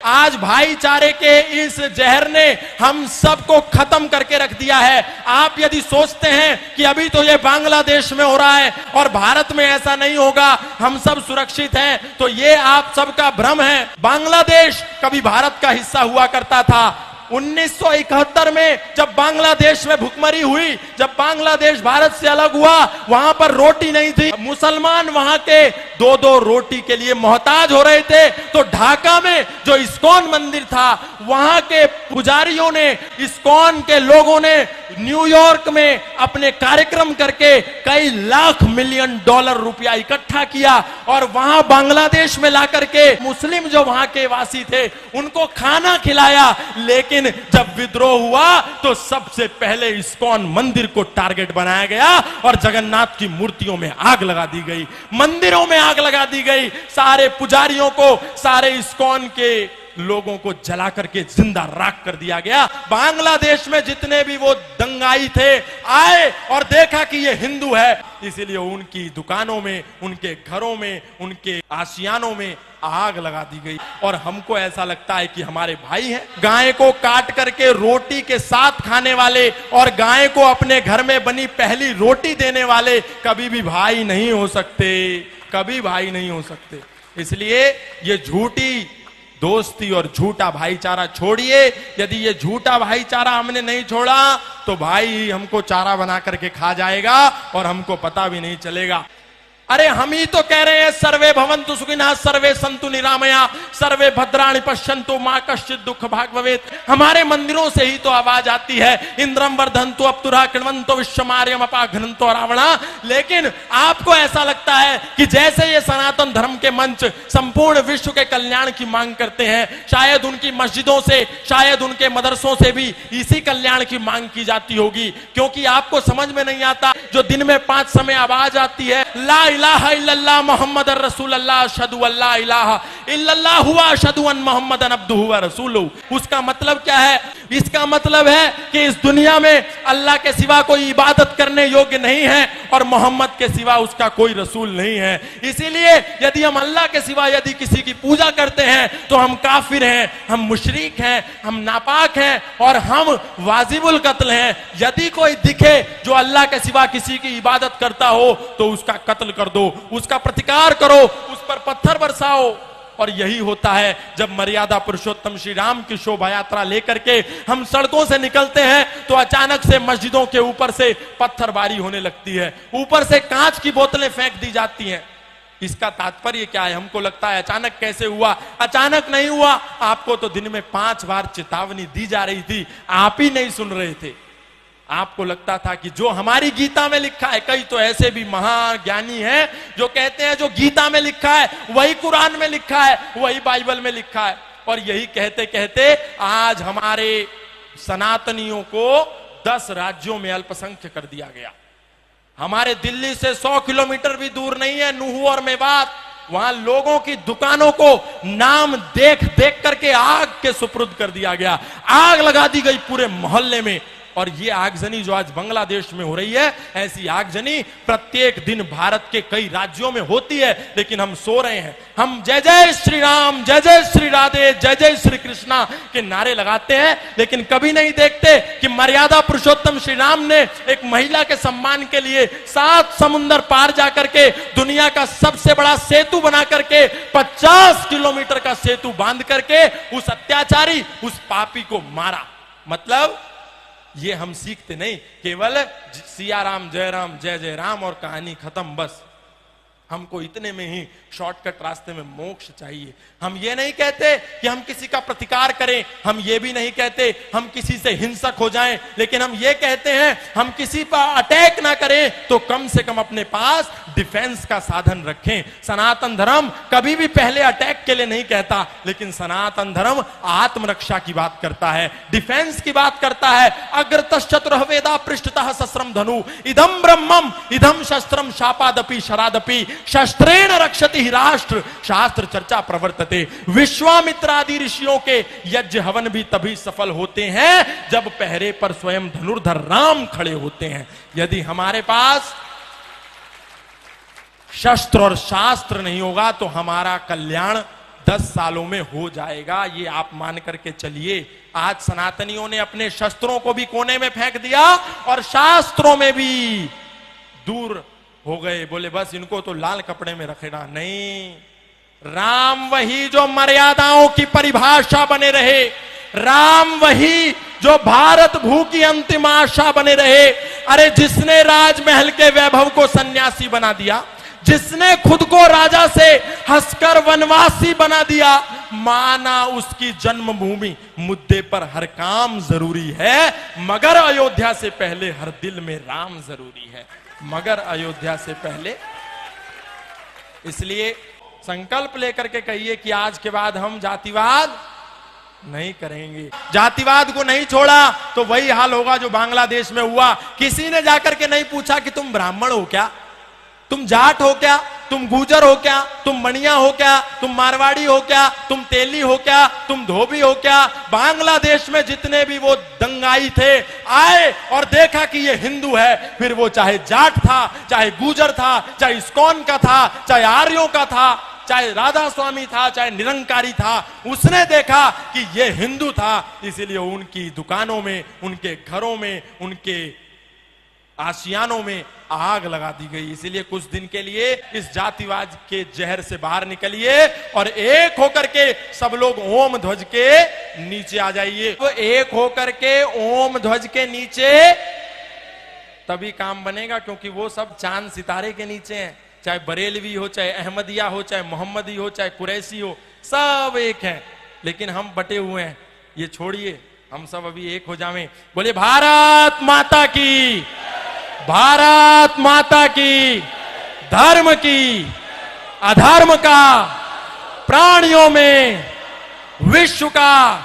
आज भाईचारे के इस जहर ने हम सबको खत्म करके रख दिया है। आप यदि सोचते हैं कि अभी तो ये बांग्लादेश में हो रहा है और भारत में ऐसा नहीं होगा, हम सब सुरक्षित हैं, तो ये आप सबका भ्रम है। बांग्लादेश कभी भारत का हिस्सा हुआ करता था। 1971 में जब बांग्लादेश में भुखमरी हुई, जब बांग्लादेश भारत से अलग हुआ, वहां पर रोटी नहीं थी, मुसलमान वहां के दो दो रोटी के लिए मोहताज हो रहे थे। तो ढाका में जो इस्कॉन मंदिर था, वहां के पुजारियों ने, इस्कॉन के लोगों ने न्यूयॉर्क में अपने कार्यक्रम करके कई लाख मिलियन डॉलर रुपया इकट्ठा किया और वहां बांग्लादेश में लाकर के मुस्लिम जो वहां के वासी थे उनको खाना खिलाया। लेकिन जब विद्रोह हुआ तो सबसे पहले इस्कॉन मंदिर को टारगेट बनाया गया और जगन्नाथ की मूर्तियों में आग लगा दी गई, मंदिरों में आग लगा दी गई, सारे पुजारियों को, सारे इस्कॉन के लोगों को जला करके जिंदा राख कर दिया गया। बांग्लादेश में जितने भी वो दंगाई थे आए और देखा कि ये हिंदू है, इसीलिए उनकी दुकानों में, उनके घरों में, उनके आशियानों में आग लगा दी गई। और हमको ऐसा लगता है कि हमारे भाई हैं। गाय को काट करके रोटी के साथ खाने वाले और गाय को अपने घर में बनी पहली रोटी देने वाले कभी भी भाई नहीं हो सकते, कभी भाई नहीं हो सकते। इसलिए ये झूठी दोस्ती और झूठा भाईचारा छोड़िए। यदि ये झूठा भाईचारा हमने नहीं छोड़ा तो भाई हमको चारा बना करके खा जाएगा और हमको पता भी नहीं चलेगा। अरे हम ही तो कह रहे हैं सर्वे भवन्तु सुखिनः, सर्वे सन्तु निरामया, सर्वे भद्राणि पश्यन्तु मा कश्चित् दुःख भाग् भवेत्। हमारे मंदिरों से ही तो आवाज आती है, इंद्रम वर्धन्तु अप्तुरः कृण्वन्तो विश्वमार्यम् अपाघ्नन्तो रावणा। लेकिन आपको ऐसा लगता है कि जैसे ये सनातन धर्म के मंच संपूर्ण विश्व के कल्याण की मांग करते हैं, शायद उनकी मस्जिदों से, शायद उनके मदरसों से भी इसी कल्याण की मांग की जाती होगी। क्योंकि आपको समझ में नहीं आता, जो दिन में 5 समय आवाज आती है, ला इलाहा इल्लल्लाह मुहम्मद रसूलुल्लाह अशहदु अल्ला इलाहा इल्लल्लाह हुवा अशहदु अन मुहम्मदन अब्दुहु व रसूलुहु। उसका मतलब क्या है? इसका मतलब है कि इस दुनिया में अल्लाह के सिवा कोई इबादत करने योग्य नहीं है और मोहम्मद के सिवा उसका कोई रसूल नहीं है। इसीलिए यदि हम अल्लाह के सिवा यदि किसी की पूजा करते हैं तो हम काफिर हैं, हम मुशरिक हैं, हम नापाक हैं और हम वाजिबुल कत्ल हैं। यदि कोई दिखे जो अल्लाह के सिवा किसी की इबादत करता हो तो उसका कत्ल कर दो, उसका प्रतिकार करो, उस पर पत्थर बरसाओ। और यही होता है जब मर्यादा पुरुषोत्तम श्री राम की शोभा यात्रा लेकर के हम सड़कों से निकलते हैं तो अचानक से मस्जिदों के ऊपर से पत्थरबारी होने लगती है, ऊपर से कांच की बोतलें फेंक दी जाती हैं। इसका तात्पर्य क्या है? हमको लगता है अचानक कैसे हुआ? अचानक नहीं हुआ, आपको तो दिन में 5 बार चेतावनी दी जा रही थी, आप ही नहीं सुन रहे थे। आपको लगता था कि जो हमारी गीता में लिखा है, कई तो ऐसे भी महाज्ञानी हैं जो कहते हैं जो गीता में लिखा है वही कुरान में लिखा है, वही बाइबल में लिखा है। और यही कहते कहते आज हमारे सनातनियों को 10 राज्यों में अल्पसंख्य कर दिया गया। हमारे दिल्ली से 100 किलोमीटर भी दूर नहीं है नूह और मेवात, वहां लोगों की दुकानों को नाम देख देख करके आग के सुपुर्द कर दिया गया, आग लगा दी गई पूरे मोहल्ले में। और ये आगजनी जो आज बांग्लादेश में हो रही है, ऐसी आगजनी प्रत्येक दिन भारत के कई राज्यों में होती है, लेकिन हम सो रहे हैं। हम जय जय श्री राम, जय जय श्री राधे, जय जय श्री कृष्णा के नारे लगाते हैं, लेकिन कभी नहीं देखते कि मर्यादा पुरुषोत्तम श्री राम ने एक महिला के सम्मान के लिए 7 समुंदर पार जाकर के दुनिया का सबसे बड़ा सेतु बना करके 50 किलोमीटर का सेतु बांध करके उस अत्याचारी, उस पापी को मारा। मतलब ये हम सीखते नहीं, केवल सिया राम जय राम जय जय राम और कहानी खत्म, बस। हमको इतने में ही शॉर्टकट रास्ते में मोक्ष चाहिए। हम ये नहीं कहते कि हम किसी का प्रतिकार करें, हम ये भी नहीं कहते हम किसी से हिंसक हो जाएं, लेकिन हम ये कहते हैं हम किसी पर अटैक ना करें तो कम से कम अपने पास डिफेंस का साधन रखें। सनातन धर्म कभी भी पहले अटैक के लिए नहीं कहता, लेकिन सनातन धर्म आत्मरक्षा की बात करता है, डिफेंस की बात करता है। अग्रतश्चतुरः वेदा पृष्ठतः सस्रम धनु इदम ब्रह्मम इदम शस्त्रम शापादपि शरादपि शस्त्रेण रक्षति ही राष्ट्र शास्त्र चर्चा प्रवर्तते। विश्वामित्रादि ऋषियों के यज्ञ हवन भी तभी सफल होते हैं जब पहरे पर स्वयं धनुर्धर राम खड़े होते हैं। यदि हमारे पास शस्त्र और शास्त्र नहीं होगा तो हमारा कल्याण 10 सालों में हो जाएगा, ये आप मान करके चलिए। आज सनातनियों ने अपने शस्त्रों को भी कोने में फेंक दिया और शास्त्रों में भी दूर हो गए, बोले बस इनको तो लाल कपड़े में रखना नहीं। राम वही जो मर्यादाओं की परिभाषा बने रहे, राम वही जो भारत भू की अंतिम आशा बने रहे। अरे जिसने राजमहल के वैभव को सन्यासी बना दिया, जिसने खुद को राजा से हंसकर वनवासी बना दिया, माना उसकी जन्मभूमि मुद्दे पर हर काम जरूरी है, मगर अयोध्या से पहले हर दिल में राम जरूरी है, मगर अयोध्या से पहले। इसलिए संकल्प लेकर के कहिए कि आज के बाद हम जातिवाद नहीं करेंगे। जातिवाद को नहीं छोड़ा तो वही हाल होगा जो बांग्लादेश में हुआ। किसी ने जाकर के नहीं पूछा कि तुम ब्राह्मण हो क्या, तुम जाट हो क्या, तुम गुजर हो क्या, तुम मणिया हो क्या, तुम मारवाड़ी हो क्या, तुम तेली हो क्या, तुम धोबी हो क्या। बांग्लादेश में जितने भी वो दंगाई थे आए और देखा कि ये हिंदू है, फिर वो चाहे जाट था, चाहे गुजर था, चाहे इस्कॉन का था, चाहे आर्यों का था, चाहे राधा स्वामी था, चाहे निरंकारी था, उसने देखा कि ये हिंदू था। इसीलिए उनकी दुकानों में, उनके घरों में, उनके आशियानों में आग लगा दी गई। इसीलिए कुछ दिन के लिए इस जातिवाद के जहर से बाहर निकलिए और एक होकर के सब लोग ओम ध्वज के नीचे आ जाइए। तो एक होकर के ओम ध्वज के नीचे तभी काम बनेगा, क्योंकि वो सब चांद सितारे के नीचे हैं। चाहे बरेलवी हो, चाहे अहमदिया हो, चाहे मोहम्मदी हो, चाहे कुरैशी हो, सब एक हैं, लेकिन हम बटे हुए हैं। ये छोड़िए, हम सब अभी एक हो जावें। बोले भारत माता की, भारत माता की, धर्म की, अधर्म का, प्राणियों में, विश्व का